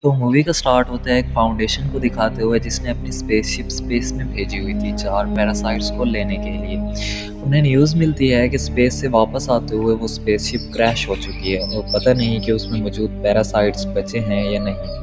तो मूवी का स्टार्ट होता है एक फाउंडेशन को दिखाते हुए जिसने अपनी स्पेसशिप स्पेस में भेजी हुई थी 4 पैरासाइट्स को लेने के लिए। उन्हें न्यूज़ मिलती है कि स्पेस से वापस आते हुए वो स्पेसशिप क्रैश हो चुकी है और पता नहीं कि उसमें मौजूद पैरासाइट्स बचे हैं या नहीं।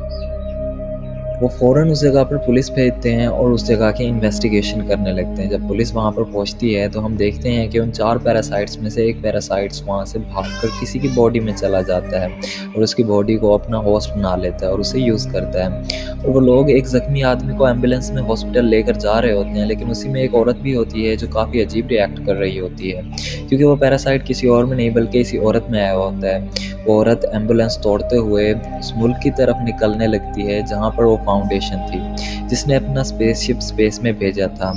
वो फ़ौरन उस जगह पर पुलिस भेजते हैं और उस जगह की इन्वेस्टिगेशन करने लगते हैं। जब पुलिस वहाँ पर पहुँचती है तो हम देखते हैं कि उन 4 पैरासाइट्स में से एक पैरासाइट्स वहाँ से भागकर किसी की बॉडी में चला जाता है और उसकी बॉडी को अपना होस्ट बना लेता है और उसे यूज़ करता है। और वो लोग एक ज़ख्मी आदमी को एम्बुलेंस में हॉस्पिटल लेकर जा रहे होते हैं, लेकिन उसी में एक औरत भी होती है जो काफ़ी अजीब रिएक्ट कर रही होती है, क्योंकि वो पैरासाइट किसी और में नहीं बल्कि इसी औरत में आया होता है। वो औरत एम्बुलेंस तोड़ते हुए उस मुल्क की तरफ निकलने लगती है जहाँ पर वो फाउंडेशन थी जिसने अपना स्पेसशिप स्पेस में भेजा था।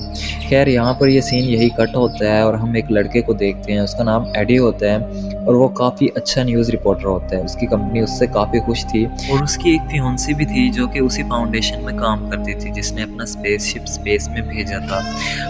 खैर यहाँ पर ये सीन यही कट होता है और हम एक लड़के को देखते हैं, उसका नाम एडी होता है और वो काफ़ी अच्छा न्यूज़ रिपोर्टर होता है। उसकी कंपनी उससे काफ़ी खुश थी और उसकी एक फियांसी भी थी जो कि उसी फाउंडेशन में काम करती थी जिसने अपना स्पेसशिप स्पेस में भेजा था।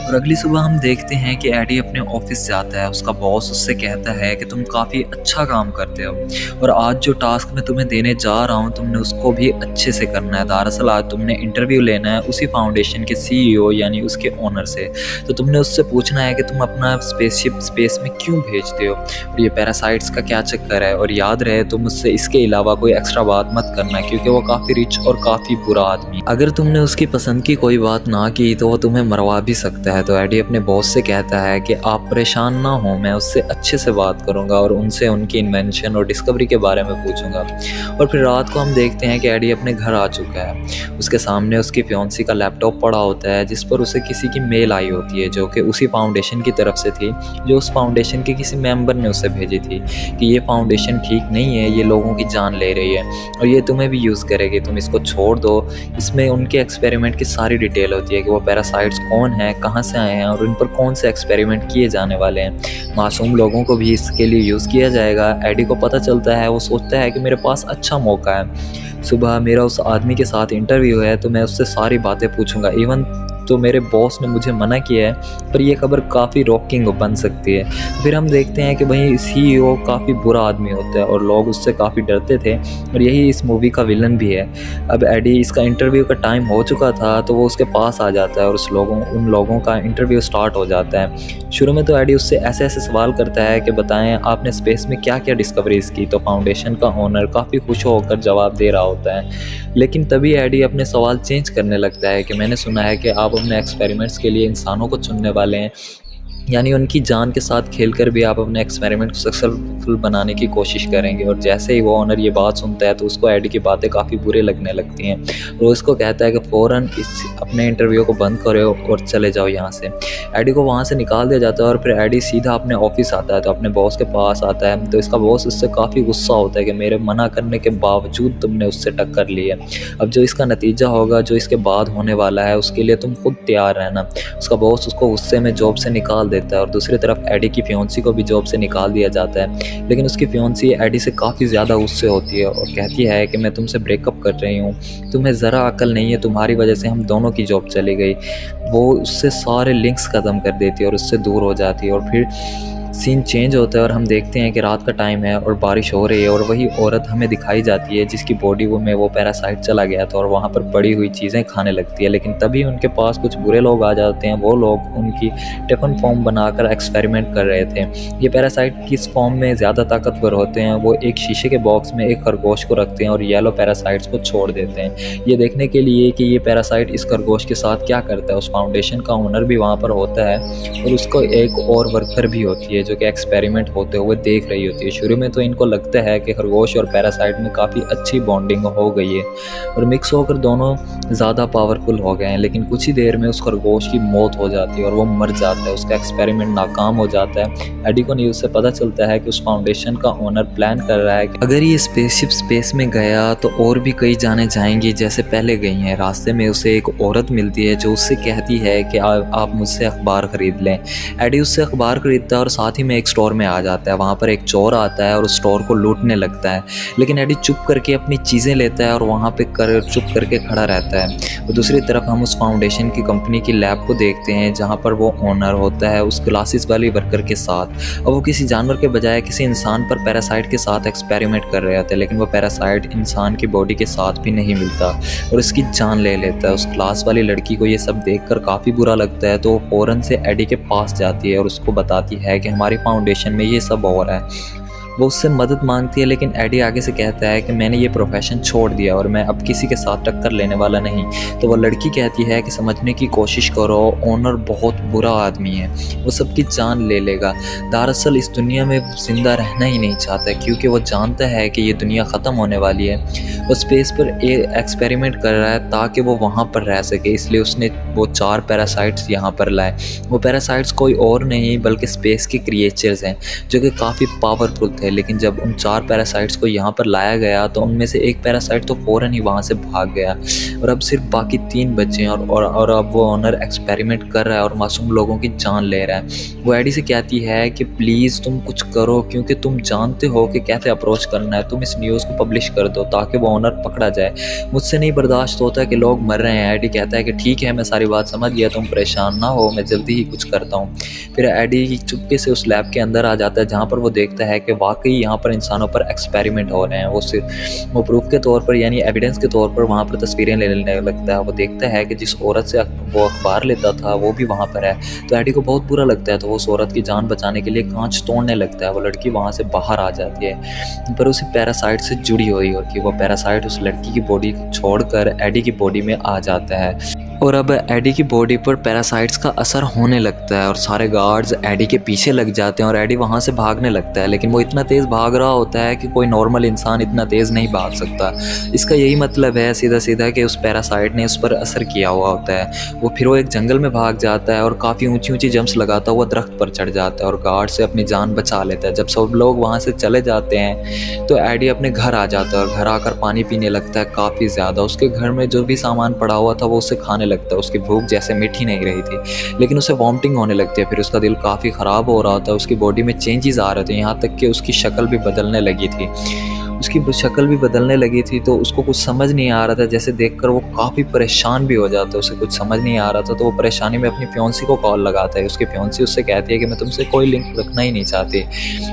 और अगली सुबह हम देखते हैं कि एडी अपने ऑफिस जाता है। उसका बॉस उससे कहता है कि तुम काफ़ी अच्छा काम करते हो और आज जो टास्क मैं तुम्हें देने जा रहा हूँ तुमने उसको भी अच्छे से करना है। दरअसल आज तुमने इंटरव्यू लेना है उसी फाउंडेशन के सीईओ यानी उसके ओनर से। तो तुमने उससे पूछना है कि तुम अपना स्पेसशिप स्पेस में क्यों भेजते हो और ये पैरासाइट्स का क्या चक्कर है। और याद रहे तुम उससे इसके अलावा कोई एक्स्ट्रा बात मत करना क्योंकि वो काफ़ी रिच और काफ़ी बुरा आदमी। अगर तुमने उसकी पसंद की कोई बात ना की तो वो तुम्हें मरवा भी सकता है। तो एडी अपने बॉस से कहता है कि आप परेशान ना हो, मैं उससे अच्छे से बात करूँगा और उनसे उनकी इन्वेंशन और डिस्कवरी के बारे में पूछूंगा। और फिर रात को हम देखते हैं कि एडी अपने घर आ चुका है। उसके सामने उसकी फियांसी का लैपटॉप पड़ा होता है जिस पर उसे किसी की मेल आई होती है जो कि उसी फाउंडेशन की तरफ से थी, जो उस फाउंडेशन के किसी मेंबर ने उसे भेजी थी कि ये फाउंडेशन ठीक नहीं है, ये लोगों की जान ले रही है और ये तुम्हें भी यूज़ करेगी, तुम इसको छोड़ दो। इसमें उनके एक्सपेरिमेंट की सारी डिटेल होती है कि वो पैरासाइट्स कौन है, कहाँ से आए हैं और उन पर कौन से एक्सपेरिमेंट किए जाने वाले हैं। मासूम लोगों को भी इसके लिए यूज़ किया जाएगा। एडी को पता चलता है, वो सोचता है कि मेरे पास अच्छा मौका है। सुबह मेरा उस आदमी के साथ इंटरव्यू है तो मैं उससे सारी बातें पूछूंगा। इवन तो मेरे बॉस ने मुझे मना किया है पर यह खबर काफ़ी रॉकिंग बन सकती है। फिर हम देखते हैं कि भाई सीईओ काफ़ी बुरा आदमी होता है और लोग उससे काफ़ी डरते थे और यही इस मूवी का विलन भी है। अब एडी इसका इंटरव्यू का टाइम हो चुका था तो वो उसके पास आ जाता है और उन लोगों का इंटरव्यू स्टार्ट हो जाता है। शुरू में तो एडी उससे ऐसे ऐसे सवाल करता है कि बताएं आपने स्पेस में क्या क्या डिस्कवरीज की। तो फाउंडेशन का ओनर काफ़ी खुश होकर जवाब दे रहा होता है, लेकिन तभी एडी अपने सवाल चेंज करने लगता है कि मैंने सुना है कि आप अपने एक्सपेरिमेंट्स के लिए इंसानों को चुनने वाले हैं, यानी उनकी जान के साथ खेलकर भी आप अपने एक्सपेरिमेंट को सक्सेसफुल बनाने की कोशिश करेंगे। और जैसे ही वो ओनर ये बात सुनता है तो उसको एडी की बातें काफ़ी बुरे लगने लगती हैं। वो इसको कहता है कि फ़ौरन इस अपने इंटरव्यू को बंद करो और चले जाओ यहाँ से। एडी को वहाँ से निकाल दिया जाता है और फिर एडी सीधा अपने ऑफिस आता है तो अपने बॉस के पास आता है। तो इसका बॉस उससे काफ़ी गुस्सा होता है कि मेरे मना करने के बावजूद तुमने उससे टक्कर ली है। अब जो इसका नतीजा होगा, जो इसके बाद होने वाला है, उसके लिए तुम खुद तैयार रहना। उसका बॉस उसको गुस्से में जॉब से निकाल देता है और दूसरी तरफ एडी की फियांसी को भी जॉब से निकाल दिया जाता है। लेकिन उसकी फियांसी एडी से काफ़ी ज़्यादा गुस्से होती है और कहती है कि मैं तुमसे ब्रेकअप कर रही हूँ, तुम्हें ज़रा अकल नहीं है, तुम्हारी वजह से हम दोनों की जॉब चली गई। वो उससे सारे लिंक्स ख़त्म कर देती है और उससे दूर हो जाती है। और फिर सीन चेंज होता है और हम देखते हैं कि रात का टाइम है और बारिश हो रही है और वही औरत हमें दिखाई जाती है जिसकी बॉडी में वो पैरासाइट चला गया था और वहाँ पर पड़ी हुई चीज़ें खाने लगती है। लेकिन तभी उनके पास कुछ बुरे लोग आ जाते हैं। वो लोग उनकी टिफिन फॉर्म बनाकर एक्सपेरिमेंट कर रहे थे। ये पैरासाइट किस फॉर्म में ज़्यादा ताकतवर होते हैं, वो एक शीशे के बॉक्स में एक खरगोश को रखते हैं और येलो पैरासाइट्स को छोड़ देते हैं, ये देखने के लिए कि ये पैरासाइट इस खरगोश के साथ क्या करता है। उस फाउंडेशन का ओनर भी वहाँ पर होता है और उसको एक और वर्कर भी होती है जो कि एक्सपेरिमेंट होते हुए देख रही होती है। शुरू में तो इनको लगता है कि खरगोश और पैरासाइट में काफ़ी अच्छी बॉन्डिंग हो गई है और मिक्स होकर दोनों ज़्यादा पावरफुल हो गए हैं, लेकिन कुछ ही देर में उस खरगोश की मौत हो जाती है और वो मर जाता है, उसका एक्सपेरिमेंट नाकाम हो जाता है। एडी को न्यूज़ से पता चलता है कि उस फाउंडेशन का ओनर प्लान कर रहा है कि अगर ये स्पेसशिप स्पेस में गया तो और भी कई जाने जाएंगी जैसे पहले गई हैं। रास्ते में उसे एक औरत मिलती है जो उससे कहती है कि आप मुझसे अखबार ख़रीद लें। एडी उससे अखबार खरीदता है और साथ ही में एक स्टोर में आ जाता है। वहाँ पर एक चोर आता है और उस स्टोर को लूटने लगता है, लेकिन एडी चुप करके अपनी चीज़ें लेता है और वहाँ पे चुप करके खड़ा रहता है। और दूसरी तरफ हम उस फाउंडेशन की कंपनी की लैब को देखते हैं जहाँ पर वो ओनर होता है उस ग्लासेस वाली वर्कर के साथ, और वो किसी जानवर के बजाय किसी इंसान पर पैरासाइट के साथ एक्सपेरिमेंट कर रहे होते हैं, लेकिन वो पैरासाइट इंसान की बॉडी के साथ भी नहीं मिलता और उसकी जान ले लेता है। उस क्लास वाली लड़की को ये सब देखकर काफ़ी बुरा लगता है, तो वो फ़ौरन से एडी के पास जाती है और उसको बताती है कि हमारी फाउंडेशन में ये सब हो रहा है। वो उससे मदद मांगती है, लेकिन एडी आगे से कहता है कि मैंने ये प्रोफेशन छोड़ दिया और मैं अब किसी के साथ टक्कर लेने वाला नहीं। तो वो लड़की कहती है कि समझने की कोशिश करो, ओनर बहुत बुरा आदमी है, वो सबकी जान ले लेगा। दरअसल इस दुनिया में ज़िंदा रहना ही नहीं चाहता क्योंकि वो जानता है कि ये दुनिया ख़त्म होने वाली है। वो स्पेस पर एक्सपेरिमेंट कर रहा है ताकि वो वहाँ पर रह सके, इसलिए उसने वो 4 पैरासाइट्स यहाँ पर लाए। वो पैरासाइट्स कोई और नहीं बल्कि स्पेस के क्रिएचर्स हैं जो कि काफ़ी पावरफुल थे। लेकिन जब उन 4 पैरासाइट्स को यहाँ पर लाया गया तो उनमें से एक पैरासाइट तो फ़ौरन ही वहाँ से भाग गया और अब सिर्फ बाकी 3 बचे हैं और अब वो ओनर एक्सपेरिमेंट कर रहा है और मासूम लोगों की जान ले रहा है। वो एडी से कहती है कि प्लीज़ तुम कुछ करो क्योंकि तुम जानते हो कि कैसे अप्रोच करना है, तुम इस न्यूज़ को पब्लिश कर दो ताकि वो ओनर पकड़ा जाए। मुझसे नहीं बर्दाश्त होता कि लोग मर रहे हैं। एडी कहता है कि ठीक है, मैं सारी बात समझ गया, तुम परेशान ना हो, मैं जल्दी ही कुछ करता हूँ। फिर एडी चुपके से उस लैब के अंदर आ जाता है जहाँ पर वो देखता है कि वाकई यहाँ पर इंसानों पर एक्सपेरिमेंट हो रहे हैं। वो प्रूफ के तौर पर यानी एविडेंस के तौर पर वहाँ पर तस्वीरें लेने लगता है। वो देखता है कि जिस औरत से वो अखबार लेता था वो भी वहाँ पर है। तो एडी को बहुत बुरा लगता है, तो वो उस औरत की जान बचाने के लिए कांच तोड़ने लगता है। वो लड़की वहाँ से बाहर आ जाती है पर उसे पैरासाइट से जुड़ी हुई होती है। वो पैरासाइट उस लड़की की बॉडी छोड़कर एडी की बॉडी में आ जाता है और अब एडी की बॉडी पर पैरासाइट्स का असर होने लगता है और सारे गार्ड्स एडी के पीछे लग जाते हैं और एडी वहाँ से भागने लगता है। लेकिन वो इतना तेज़ भाग रहा होता है कि कोई नॉर्मल इंसान इतना तेज़ नहीं भाग सकता। इसका यही मतलब है सीधा सीधा कि उस पैरासाइट ने उस पर असर किया हुआ होता है। वो एक जंगल में भाग जाता है और काफ़ी ऊंची ऊंची जंप्स लगाता हुआ दरख्त पर चढ़ जाता है और गार्ड से अपनी जान बचा लेता है। जब सब लोग वहाँ से चले जाते हैं तो एडी अपने घर आ जाता है और घर आकर पानी पीने लगता है काफ़ी ज़्यादा। उसके घर में जो भी सामान पड़ा हुआ था वो उसे खाने लगता है। उसकी भूख जैसे मीठी नहीं रही थी लेकिन उसे वॉमिटिंग होने लगती है। फिर उसका दिल काफ़ी ख़राब हो रहा होता है, उसकी बॉडी में चेंजेस आ रहे थे, यहाँ तक कि उसकी शक्ल भी बदलने लगी थी। तो उसको कुछ समझ नहीं आ रहा था। जैसे देखकर वो काफ़ी परेशान भी हो जाता है, उसे कुछ समझ नहीं आ रहा था। तो वो परेशानी में अपनी फियांसी को कॉल लगाता है। उसकी फियांसी उससे कहती है कि मैं तुमसे कोई लिंक रखना ही नहीं चाहती,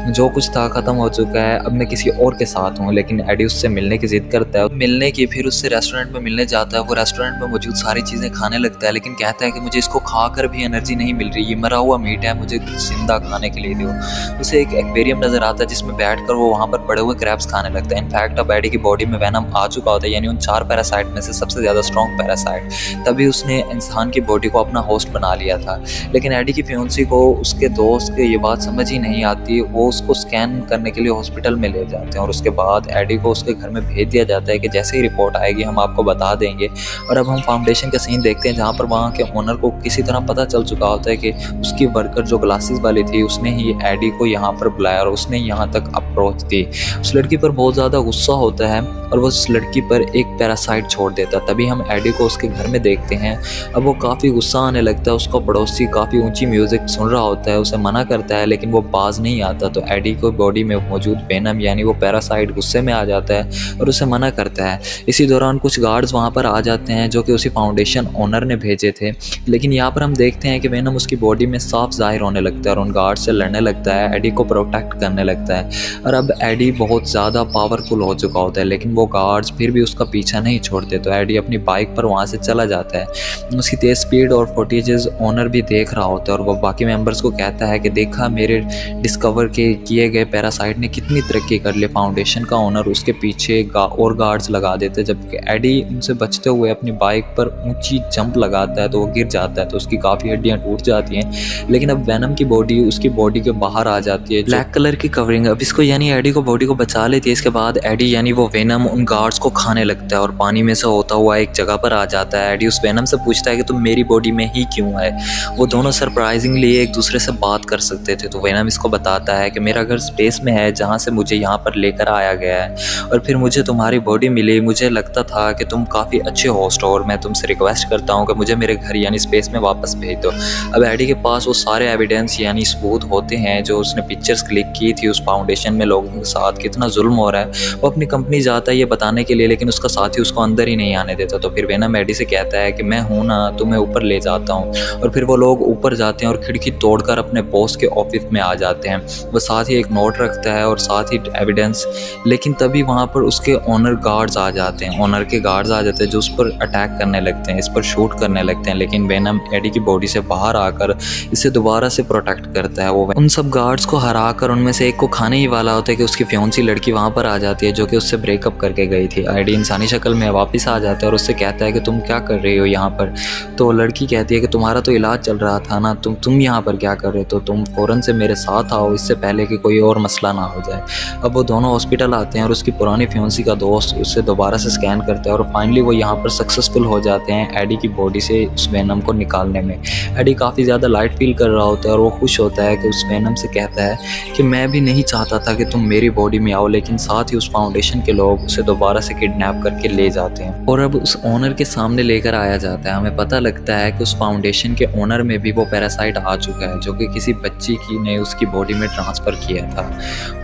जो कुछ था ख़त्म हो चुका है, अब मैं किसी और के साथ हूँ। लेकिन एडी उससे मिलने की ज़िद करता है, मिलने की फिर उससे रेस्टोरेंट में मिलने जाता है। वो रेस्टोरेंट में मौजूद सारी चीज़ें खाने लगता है लेकिन कहता है कि मुझे इसको खाकर भी एनर्जी नहीं मिल रही, ये मरा हुआ मीट है, मुझे कुछ जिंदा खाने के लिए दो। उसे एक एक्वेरियम नज़र आता है जिसमें बैठकर वो वहाँ पर पड़े हुए क्रैब्स खाने लगता है। इनफैक्ट अब एडी की बॉडी में वेनम आ चुका होता है, यानी उन 4 पैरासाइट में से सबसे ज़्यादा स्ट्रॉन्ग पैरासाइट। तभी उसने इंसान की बॉडी को अपना होस्ट बना लिया था। लेकिन एडी की फियांसी को उसके दोस्त के ये बात समझ ही नहीं आती। वो उसको स्कैन करने के लिए हॉस्पिटल में ले जाते हैं और उसके बाद एडी को उसके घर में भेज दिया जाता है कि जैसे ही रिपोर्ट आएगी हम आपको बता देंगे। और अब हम फाउंडेशन का सीन देखते हैं जहाँ पर वहाँ के ओनर को किसी तरह पता चल चुका होता है कि उसकी वर्कर जो ग्लासेस वाली थी उसने ही एडी को यहाँ पर बुलाया और उसने यहाँ तक अप्रोच दी। उस लड़की पर बहुत ज़्यादा गुस्सा होता है और वो उस लड़की पर एक पैरासाइट छोड़ देता है। तभी हम एडी को उसके घर में देखते हैं। अब वो काफ़ी गुस्सा आने लगता है। उसका पड़ोसी काफ़ी ऊंची म्यूज़िक सुन रहा होता है, उसे मना करता है लेकिन वो बाज नहीं आता। तो एडी को बॉडी में मौजूद वेनम यानी वो पैरासाइट गुस्से में आ जाता है और उसे मना करता है। इसी दौरान कुछ गार्ड्स वहाँ पर आ जाते हैं जो कि उसी फाउंडेशन ओनर ने भेजे थे। लेकिन यहाँ पर हम देखते हैं कि वेनम उसकी बॉडी में साफ जाहिर होने लगता है और उन गार्ड से लड़ने लगता है, एडी को प्रोटेक्ट करने लगता है। और अब एडी बहुत ज़्यादा पावरफुल हो चुका होता है लेकिन वो गार्ड्स फिर भी उसका पीछा नहीं छोड़ते। तो एडी अपनी बाइक पर वहाँ से चला जाता है। उसकी तेज़ स्पीड और फुटेजेस ओनर भी देख रहा होता है और वो बाकी मेंबर्स को कहता है कि देखा मेरे डिस्कवर किए गए पैरासाइट ने कितनी तरक्की कर ली। फाउंडेशन का ओनर उसके पीछे और गार्ड्स लगा देते हैं जबकि एडी उनसे बचते हुए अपनी बाइक पर ऊंची जंप लगाता है तो वो गिर जाता है। तो उसकी काफ़ी हड्डियाँ टूट जाती हैं। लेकिन अब वेनम की बॉडी उसकी बॉडी के बाहर आ जाती है, ब्लैक कलर की कवरिंग अब इसको यानी एडी को बॉडी को बचा लेती है। इसके बाद एडी यानी वो वेनम उन गार्ड्स को खाने लगता है और पानी में से होता हुआ एक जगह पर आ जाता है। एडी उस वेनम से पूछता है कि तुम मेरी बॉडी में ही क्यों आए। वो दोनों सरप्राइजिंगली एक दूसरे से बात कर सकते थे। तो वेनम इसको बताता है कि मेरा घर स्पेस में है जहाँ से मुझे यहाँ पर लेकर आया गया है और फिर मुझे तुम्हारी बॉडी मिली। मुझे लगता था कि तुम काफ़ी अच्छे होस्ट हो और मैं तुमसे रिक्वेस्ट करता हूँ कि मुझे मेरे घर यानी स्पेस में वापस भेज दो। अब एडी के पास वो सारे एविडेंस यानी सबूत होते हैं जो उसने पिक्चर्स क्लिक की थी उस फाउंडेशन में लोगों के साथ कितना जुल्म हो रहा है। वो अपनी कंपनी जाता है ये बताने के लिए, लेकिन उसका साथी उसको अंदर ही नहीं आने देता। तो फिर वेनम एडी से कहता है कि मैं हूँ ना, तुम्हें ऊपर ले जाता हूँ। और फिर वो लोग ऊपर जाते हैं और खिड़की तोड़कर अपने बॉस के ऑफिस में आ जाते हैं। वो साथ ही एक नोट रखता है और साथ ही एविडेंस। लेकिन तभी वहाँ पर उसके ऑनर गार्ड्स आ जाते हैं, ऑनर के गार्ड्स आ जाते हैं जो उस पर अटैक करने लगते हैं, इस पर शूट करने लगते हैं। लेकिन वेनम एडी की बॉडी से बाहर आकर इसे दोबारा से प्रोटेक्ट करता है। वो उन सब गार्ड्स को हरा कर उनमें से एक को खाने ही वाला होता है कि उसकी फ्योंसी लड़की वहाँ पर आ जाती है जो कि उससे ब्रेकअप करके गई थी। एडी इंसानी शक्ल में वापस आ जाता है और उससे कहता है कि तुम क्या कर रही हो यहाँ पर। तो लड़की कहती है कि तुम्हारा तो इलाज चल रहा था ना, तुम यहाँ पर क्या कर रहे हो, तो तुम फ़ौरन से मेरे साथ आओ, इससे पहले कि कोई और मसला ना हो जाए। अब वो दोनों हॉस्पिटल आते हैं और उसकी पुरानी फ्योंसी का दोस्त उससे दोबारा से स्कैन करता है और फाइनली वो यहाँ पर सक्सेसफुल हो जाते हैं एडी की बॉडी से उस वेनम को निकालने में। एडी काफ़ी ज़्यादा लाइट फील कर रहा होता है और वो खुश होता है कि उस वेनम से कहता है कि मैं भी नहीं चाहता था कि तुम मेरी बॉडी में आओ, लेकिन साथ ही उस फाउंडेशन के लोग उसे दोबारा से किडनैप करके ले जाते हैं और अब उस ओनर के सामने लेकर आया जाता है। हमें पता लगता है कि उस फाउंडेशन के ओनर में भी वो पैरासाइट आ चुका है जो कि किसी बच्ची की ने उसकी बॉडी में ट्रांसफ़र किया था।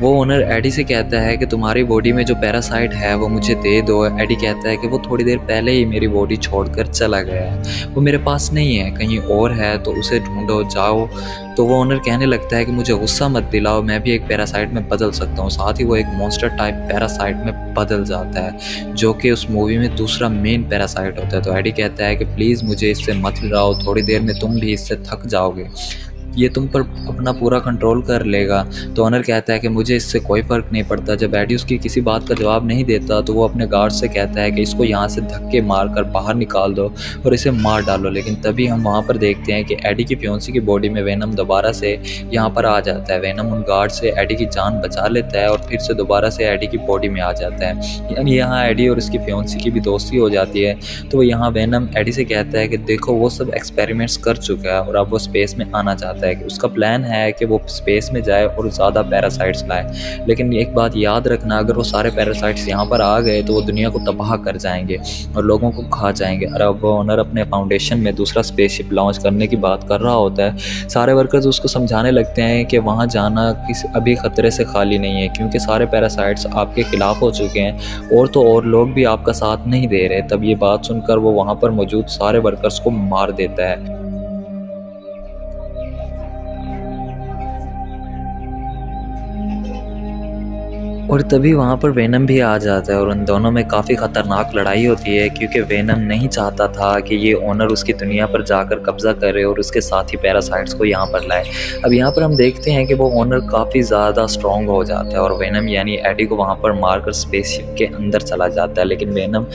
वो ओनर एडी से कहता है कि तुम्हारी बॉडी में जो पैरासाइट है वो मुझे दे दो। एडी कहता है कि वो थोड़ी देर पहले ही मेरी बॉडी छोड़कर चला गया है, वो मेरे पास नहीं है, कहीं और है, तो उसे ढूंढो, जाओ। तो वो ओनर कहने लगता है कि मुझे गुस्सा मत दिलाओ, मैं भी एक पैरासाइट में बदल सकता हूँ। साथ ही वो एक मॉन्स्टर टाइप पैरासाइट में बदल जाता है जो कि उस मूवी में दूसरा मेन पैरासाइट होता है। तो एडी कहता है कि प्लीज़ मुझे इससे मत लड़ाओ, थोड़ी देर में तुम भी इससे थक जाओगे, ये तुम पर अपना पूरा कंट्रोल कर लेगा। तो ऑनर कहता है कि मुझे इससे कोई फ़र्क नहीं पड़ता। जब एडी उसकी किसी बात का जवाब नहीं देता तो वो अपने गार्ड से कहता है कि इसको यहाँ से धक्के मार कर बाहर निकाल दो और इसे मार डालो। लेकिन तभी हम वहाँ पर देखते हैं कि एडी की फ्योंसी की बॉडी में वेनम दोबारा से यहाँ पर आ जाता है। वेनम उन गार्ड से एडी की जान बचा लेता है और फिर से दोबारा से एडी की बॉडी में आ जाता है। यानी यहाँ एडी और उसकी फ्योंसी की भी दोस्ती हो जाती है। तो वो यहाँ वेनम एडी से कहता है कि देखो वो सब एक्सपेरिमेंट्स कर चुका है और अब वो स्पेस में आना चाहता है, कि उसका प्लान है कि वो स्पेस में जाए और ज़्यादा पैरासाइट्स लाए। लेकिन एक बात याद रखना, अगर वो सारे पैरासाइट्स यहाँ पर आ गए तो वो दुनिया को तबाह कर जाएंगे और लोगों को खा जाएंगे। और अब वो ओनर अपने फाउंडेशन में दूसरा स्पेसशिप लॉन्च करने की बात कर रहा होता है। सारे वर्कर्स उसको समझाने लगते हैं कि वहाँ जाना अभी ख़तरे से खाली नहीं है, क्योंकि सारे पैरासाइट्स आपके ख़िलाफ़ हो चुके हैं और तो और लोग भी आपका साथ नहीं दे रहे। तब ये बात सुनकर वो वहाँ पर मौजूद सारे वर्कर्स को मार देता है। और तभी वहाँ पर वेनम भी आ जाता है और उन दोनों में काफ़ी ख़तरनाक लड़ाई होती है, क्योंकि वेनम नहीं चाहता था कि ये ओनर उसकी दुनिया पर जाकर कब्ज़ा करे और उसके साथ ही पैरासाइट्स को यहाँ पर लाए। अब यहाँ पर हम देखते हैं कि वो ओनर काफ़ी ज़्यादा स्ट्रॉन्ग हो जाता है और वेनम यानी एडी को वहाँ पर मारकर स्पेसशिप के अंदर चला जाता है। लेकिन वेनम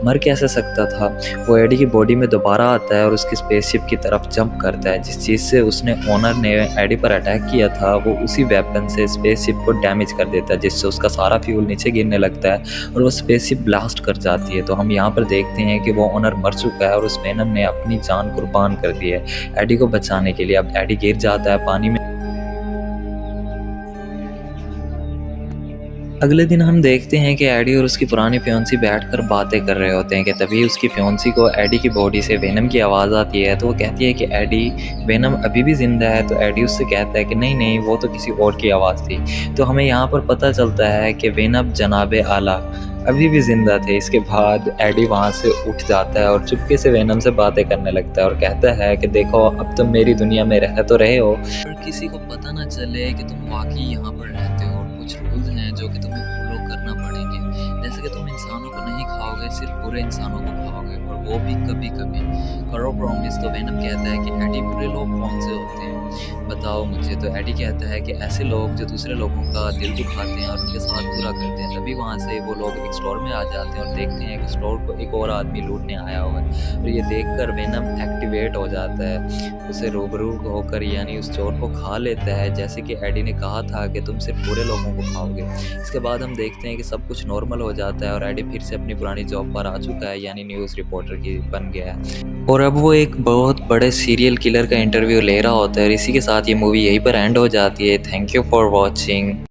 मर कैसे सकता था, वो एडी की बॉडी में दोबारा आता है और उसकी स्पेसशिप की तरफ जंप करता है। जिस चीज़ से उसने ओनर ने एडी पर अटैक किया था वो उसी वेपन से स्पेसशिप को डैमेज कर देता है, जिससे उसका सारा फ्यूल नीचे गिरने लगता है और वो स्पेसशिप ब्लास्ट कर जाती है। तो हम यहाँ पर देखते हैं कि वो ओनर मर चुका है और उस वेनम ने अपनी जान कुर्बान कर दी है एडी को बचाने के लिए। अब एडी गिर जाता है पानी में। अगले दिन हम देखते हैं कि एडी और उसकी पुरानी फ्योंसी बैठकर बातें कर रहे होते हैं कि तभी उसकी फ्योंसी को एडी की बॉडी से वेनम की आवाज़ आती है। तो वो कहती है कि एडी, वेनम अभी भी ज़िंदा है। तो एडी उससे कहता है कि नहीं नहीं, वो तो किसी और की आवाज़ थी। तो हमें यहाँ पर पता चलता है कि वेनम जनाबे आला अभी भी ज़िंदा थे। इसके बाद एडी वहाँ से उठ जाता है और चुपके से वेनम से बातें करने लगता है और कहता है कि देखो अब तुम मेरी दुनिया में रह तो रहे हो, पर किसी को पता ना चले कि तुम वाकई यहाँ पर रहते हो। और कुछ रूल्स हैं जो कि तुम्हें फॉलो करना पड़ेंगे, जैसे कि तुम इंसानों को नहीं खाओगे, सिर्फ बुरे इंसानों को खाओगे, और वो भी कभी कभी। करो प्रॉमिस। तो वेनम कहता है कि एडी बुरे लोग कौन से होते हैं बताओ मुझे। तो एडी कहता है कि ऐसे लोग जो दूसरे लोगों का दिल दुखाते हैं और उनके साथ बुरा करते हैं। तभी वहाँ से वो लोग एक स्टोर में आ जाते हैं और देखते हैं कि स्टोर को एक और आदमी लूटने आया हुआ है। और ये देखकर वेनम एक्टिवेट हो जाता है, उसे रूबरू होकर यानी उस चोर को खा लेता है, जैसे कि एडी ने कहा था कि तुम सिर्फ बुरे लोगों को खाओगे। इसके बाद हम देखते हैं कि सब कुछ नॉर्मल हो जाता है और एडी फिर से अपनी पुरानी जॉब पर आ चुका है, यानी न्यूज़ रिपोर्टर की बन गया है। और अब वो एक बहुत बड़े सीरियल किलर का इंटरव्यू ले रहा होता है। और इसी के साथ ये मूवी यहीं पर एंड हो जाती है। Thank you for watching.